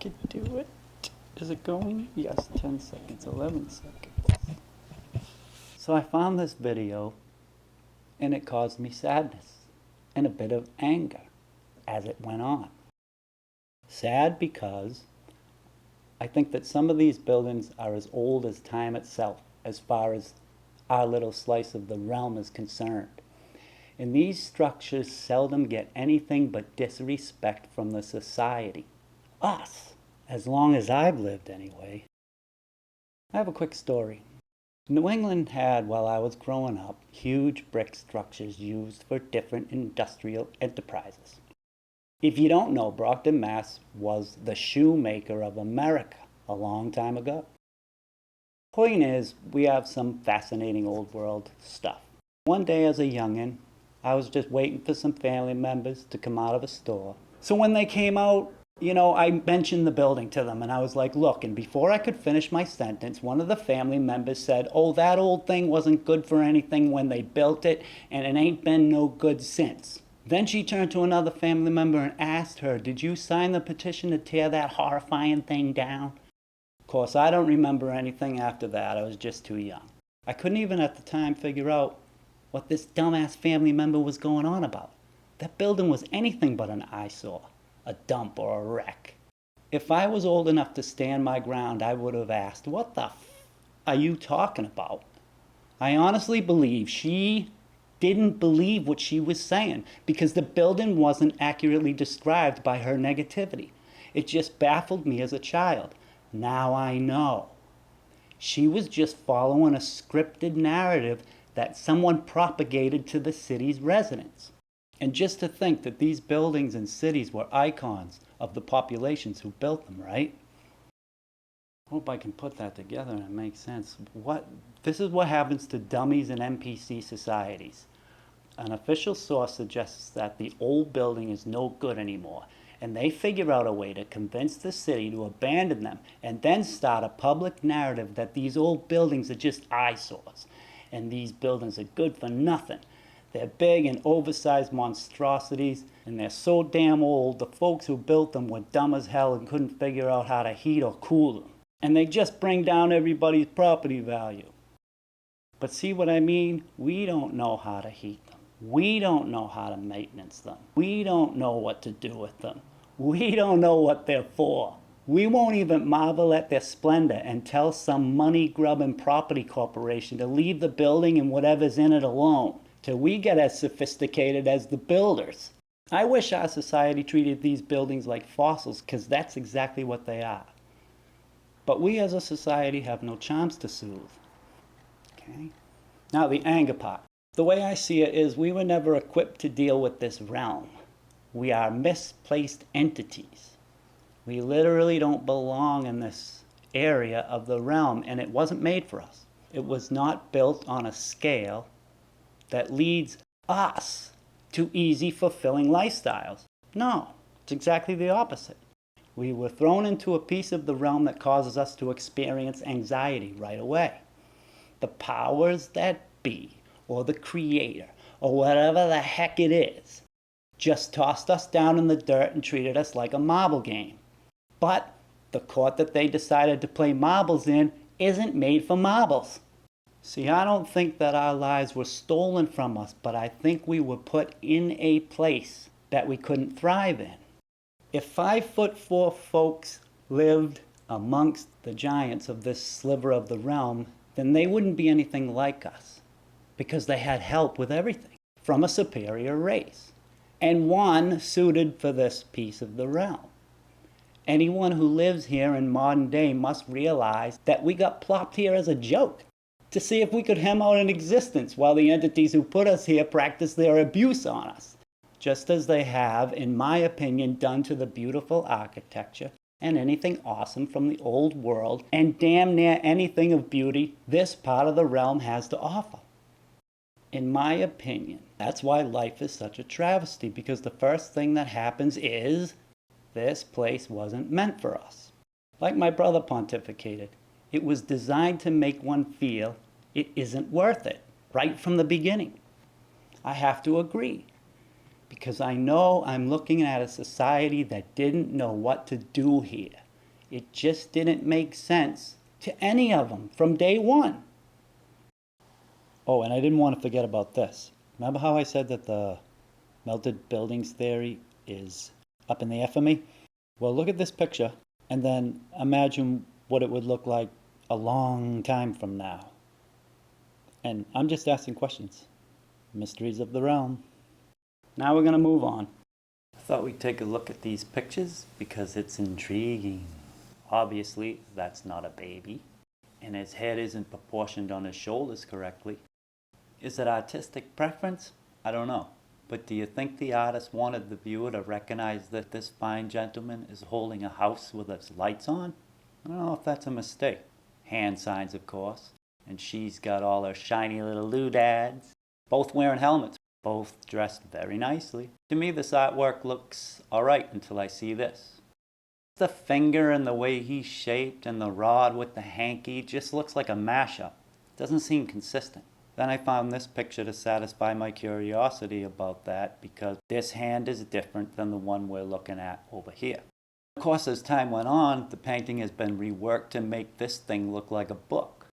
can do it. Is it going? Yes, 10 seconds, 11 seconds. So I found this video and it caused me sadness and a bit of anger as it went on. Sad because I think that some of these buildings are as old as time itself as far as our little slice of the realm is concerned. And these structures seldom get anything but disrespect from the society. Us, as long as I've lived anyway. I have a quick story. New England had, while I was growing up, huge brick structures used for different industrial enterprises. If you don't know, Brockton, Mass. Was the shoemaker of America a long time ago. Point is, we have some fascinating old world stuff. One day as a youngin', I was just waiting for some family members to come out of a store. So when they came out, I mentioned the building to them and I was like, look, and before I could finish my sentence, one of the family members said, oh, that old thing wasn't good for anything when they built it and it ain't been no good since. Then she turned to another family member and asked her, did you sign the petition to tear that horrifying thing down? Of course, I don't remember anything after that. I was just too young. I couldn't even at the time figure out what this dumbass family member was going on about. That building was anything but an eyesore, a dump or a wreck. If I was old enough to stand my ground, I would have asked, what the are you talking about? I honestly believe she didn't believe what she was saying because the building wasn't accurately described by her negativity. It just baffled me as a child. Now I know. She was just following a scripted narrative that someone propagated to the city's residents. And just to think that these buildings and cities were icons of the populations who built them, right? Hope I can put that together and it makes sense. This is what happens to dummies in NPC societies. An official source suggests that the old building is no good anymore, and they figure out a way to convince the city to abandon them and then start a public narrative that these old buildings are just eyesores and these buildings are good for nothing. They're big and oversized monstrosities, and they're so damn old, the folks who built them were dumb as hell and couldn't figure out how to heat or cool them. And they just bring down everybody's property value. But see what I mean? We don't know how to heat them. We don't know how to maintenance them. We don't know what to do with them. We don't know what they're for. We won't even marvel at their splendor and tell some money-grubbing property corporation to leave the building and whatever's in it alone, till we get as sophisticated as the builders. I wish our society treated these buildings like fossils, because that's exactly what they are. But we as a society have no charms to soothe. Okay? Now the anger part. The way I see it is we were never equipped to deal with this realm. We are misplaced entities. We literally don't belong in this area of the realm, and it wasn't made for us. It was not built on a scale that leads us to easy, fulfilling lifestyles. No, it's exactly the opposite. We were thrown into a piece of the realm that causes us to experience anxiety right away. The powers that be, or the creator, or whatever the heck it is, just tossed us down in the dirt and treated us like a marble game. But the court that they decided to play marbles in isn't made for marbles. See, I don't think that our lives were stolen from us, but I think we were put in a place that we couldn't thrive in. If 5'4" folks lived amongst the giants of this sliver of the realm, then they wouldn't be anything like us, because they had help with everything from a superior race, and one suited for this piece of the realm. Anyone who lives here in modern day must realize that we got plopped here as a joke, to see if we could hem out an existence while the entities who put us here practice their abuse on us, just as they have, in my opinion, done to the beautiful architecture and anything awesome from the old world and damn near anything of beauty this part of the realm has to offer. In my opinion, that's why life is such a travesty, because the first thing that happens is this place wasn't meant for us. Like my brother pontificated, it was designed to make one feel it isn't worth it, right from the beginning. I have to agree, because I know I'm looking at a society that didn't know what to do here. It just didn't make sense to any of them from day one. Oh, and I didn't want to forget about this. Remember how I said that the melted buildings theory is up in the air for me? Well, look at this picture and then imagine what it would look like a long time from now. And I'm just asking questions. Mysteries of the realm. Now we're going to move on. I thought we'd take a look at these pictures because it's intriguing. Obviously, that's not a baby, and his head isn't proportioned on his shoulders correctly. Is it artistic preference? I don't know. But do you think the artist wanted the viewer to recognize that this fine gentleman is holding a house with its lights on? I don't know if that's a mistake. Hand signs, of course. And she's got all her shiny little doodads. Both wearing helmets. Both dressed very nicely. To me, this artwork looks alright until I see this. The finger and the way he's shaped and the rod with the hanky just looks like a mashup. Doesn't seem consistent. Then I found this picture to satisfy my curiosity about that because this hand is different than the one we're looking at over here. Of course, as time went on, the painting has been reworked to make this thing look like a book.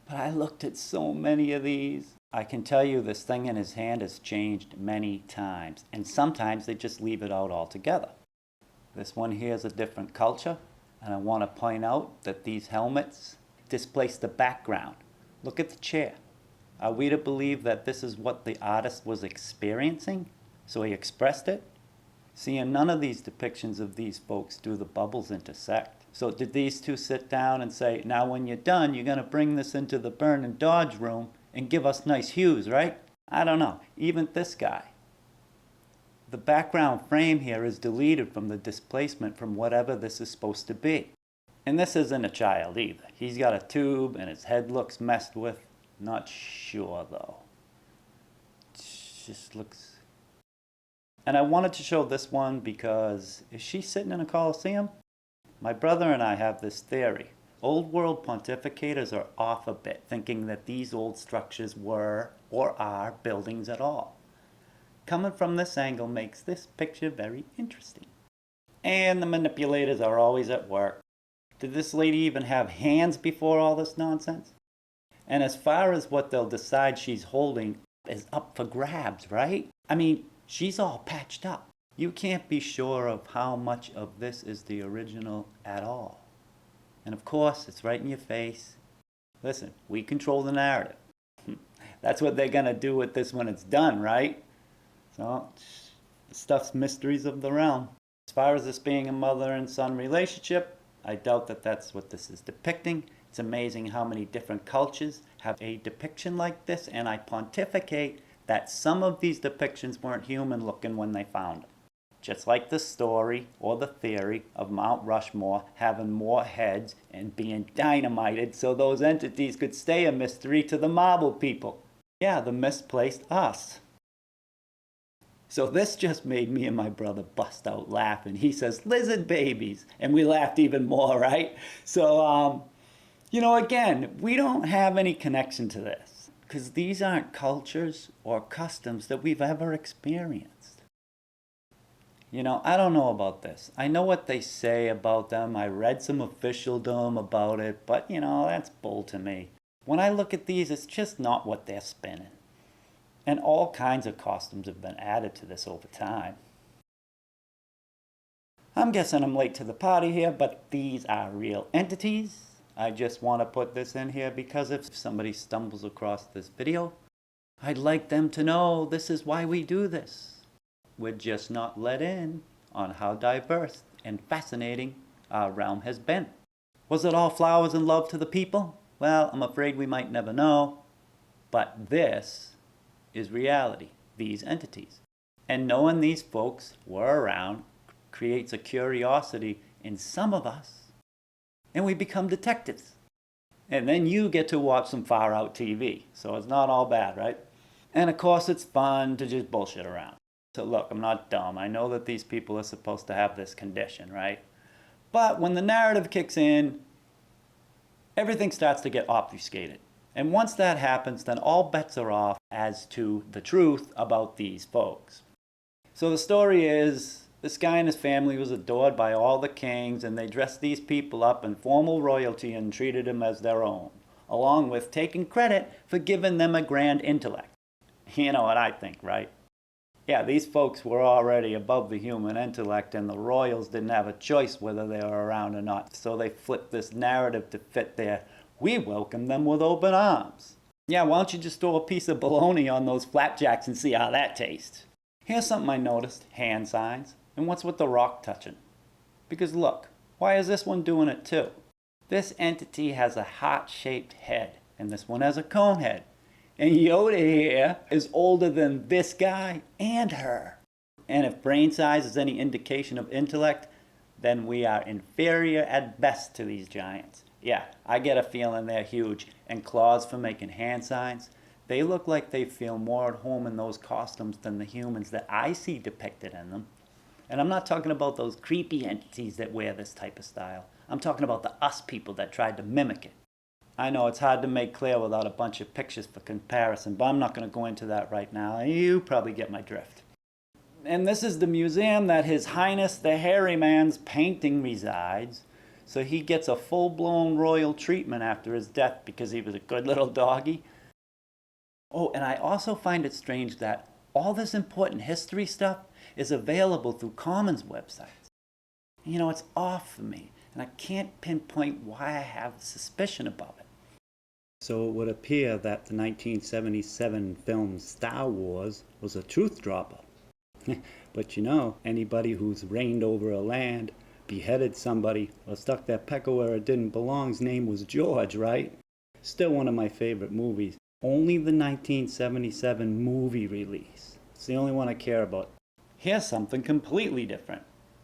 But I looked at so many of these. I can tell you this thing in his hand has changed many times, and sometimes they just leave it out altogether. This one here is a different culture, and I want to point out that these helmets displace the background. Look at the chair. Are we to believe that this is what the artist was experiencing, so he expressed it? See, in none of these depictions of these folks do the bubbles intersect. So did these two sit down and say, now when you're done, you're going to bring this into the burn and dodge room and give us nice hues, right? I don't know. Even this guy. The background frame here is deleted from the displacement from whatever this is supposed to be. And this isn't a child either. He's got a tube and his head looks messed with. Not sure though. It just looks... And I wanted to show this one because is she sitting in a coliseum? My brother and I have this theory. Old world pontificators are off a bit, thinking that these old structures were or are buildings at all. Coming from this angle makes this picture very interesting. And the manipulators are always at work. Did this lady even have hands before all this nonsense? And as far as what they'll decide she's holding is up for grabs, right? I mean, she's all patched up. You can't be sure of how much of this is the original at all. And of course, it's right in your face. Listen, we control the narrative. That's what they're going to do with this when it's done, right? So, stuff's mysteries of the realm. As far as this being a mother and son relationship, I doubt that that's what this is depicting. It's amazing how many different cultures have a depiction like this, and I pontificate that some of these depictions weren't human looking when they found them. Just like the story or the theory of Mount Rushmore having more heads and being dynamited so those entities could stay a mystery to the marble people. Yeah, the misplaced us. So this just made me and my brother bust out laughing. He says, lizard babies. And we laughed even more, right? So, again, we don't have any connection to this because these aren't cultures or customs that we've ever experienced. I don't know about this. I know what they say about them. I read some officialdom about it, but, that's bull to me. When I look at these, it's just not what they're spinning. And all kinds of costumes have been added to this over time. I'm guessing I'm late to the party here, but these are real entities. I just want to put this in here because if somebody stumbles across this video, I'd like them to know this is why we do this. We're just not let in on how diverse and fascinating our realm has been. Was it all flowers and love to the people? Well, I'm afraid we might never know. But this is reality, these entities. And knowing these folks were around creates a curiosity in some of us. And we become detectives. And then you get to watch some far out TV. So it's not all bad, right? And of course it's fun to just bullshit around. So look, I'm not dumb. I know that these people are supposed to have this condition, right? But when the narrative kicks in, everything starts to get obfuscated. And once that happens, then all bets are off as to the truth about these folks. So the story is, This guy and his family was adored by all the kings, and they dressed these people up in formal royalty and treated them as their own, along with taking credit for giving them a grand intellect. You know what I think, right? Yeah, these folks were already above the human intellect, and the royals didn't have a choice whether they were around or not, so they flipped this narrative to fit their "we welcome them with open arms." Yeah, why don't you just throw a piece of bologna on those flapjacks and see how that tastes? Here's something I noticed, hand signs. And what's with the rock touching? Because look, why is this one doing it too? This entity has a heart-shaped head, and this one has a cone head. And Yoda here is older than this guy and her. And if brain size is any indication of intellect, then we are inferior at best to these giants. Yeah, I get a feeling they're huge, and claws for making hand signs. They look like they feel more at home in those costumes than the humans that I see depicted in them. And I'm not talking about those creepy entities that wear this type of style. I'm talking about the us people that tried to mimic it. I know it's hard to make clear without a bunch of pictures for comparison, but I'm not going to go into that right now. You probably get my drift. And this is the museum that His Highness the Hairy Man's painting resides. So he gets a full-blown royal treatment after his death because he was a good little doggy. Oh, and I also find it strange that all this important history stuff is available through Commons websites. You know, it's off for me, and I can't pinpoint why I have a suspicion about it. So it would appear that the 1977 film Star Wars was a truth dropper. But you know, anybody who's reigned over a land, beheaded somebody, or stuck their pecker where it didn't belong's name was George, right? Still one of my favorite movies. Only the 1977 movie release. It's the only one I care about. Here's something completely different.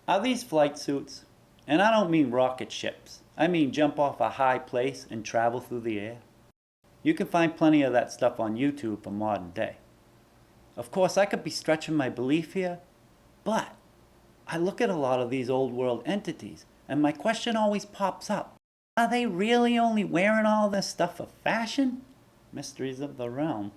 Are these flight suits? And I don't mean rocket ships. I mean jump off a high place and travel through the air. You can find plenty of that stuff on YouTube for modern day. Of course, I could be stretching my belief here, but I look at a lot of these old world entities, and my question always pops up. Are they really only wearing all this stuff for fashion? Mysteries of the realm.